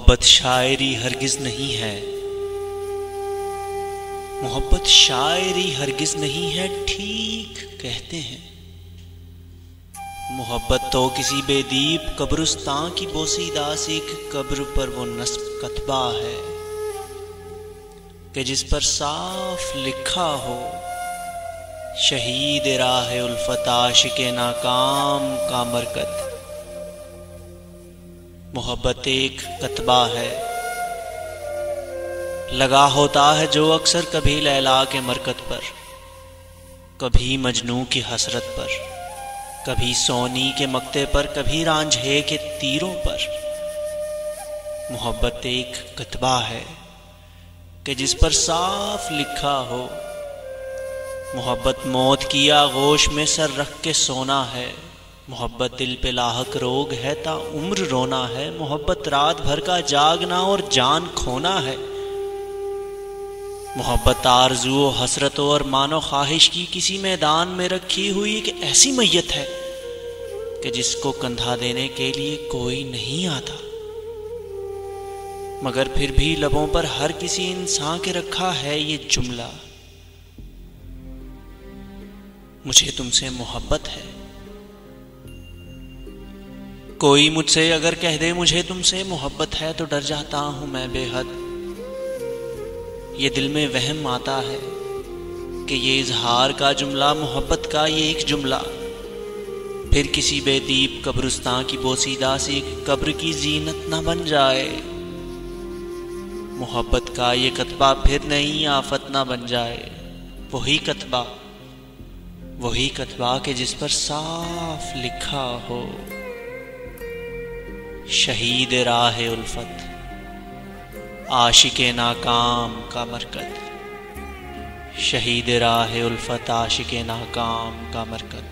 मोहब्बत शायरी हरगिज नहीं है, मोहब्बत शायरी हरगिज नहीं है, ठीक कहते हैं। मोहब्बत तो किसी बेदीप कब्रिस्तान की बोसीदा सीख कब्र पर वो नस्ब कतबा है कि जिस पर साफ लिखा हो शहीद राह उल्फत आशिके नाकाम का मरकत। मोहब्बत एक कतबा है, लगा होता है जो अक्सर कभी लैला के मरकत पर, कभी मजनू की हसरत पर, कभी सोनी के मक्ते पर, कभी रांझे के तीरों पर। मोहब्बत एक कतबा है कि जिस पर साफ लिखा हो मोहब्बत मौत की आगोश में सर रख के सोना है। मोहब्बत दिल पे लाहक रोग है ता उम्र रोना है। मोहब्बत रात भर का जागना और जान खोना है। मोहब्बत आरज़ू हसरतों और मानो ख्वाहिश की किसी मैदान में रखी हुई एक ऐसी मैयत है कि जिसको कंधा देने के लिए कोई नहीं आता, मगर फिर भी लबों पर हर किसी इंसान के रखा है ये जुमला, मुझे तुमसे मोहब्बत है। कोई मुझसे अगर कह दे मुझे तुमसे मोहब्बत है तो डर जाता हूं मैं बेहद। ये दिल में वहम आता है कि ये इजहार का जुमला, मोहब्बत का ये एक जुमला, फिर किसी बेदीप कब्रिस्तान की बोसीदा सी कब्र की जीनत न बन जाए। मोहब्बत का ये कतबा फिर नई आफत न बन जाए। वही कतबा के जिस पर साफ लिखा हो शहीद राह उल्फत आशिके नाकाम का मरकत। शहीद राह उल्फत आशिके नाकाम का मरकत।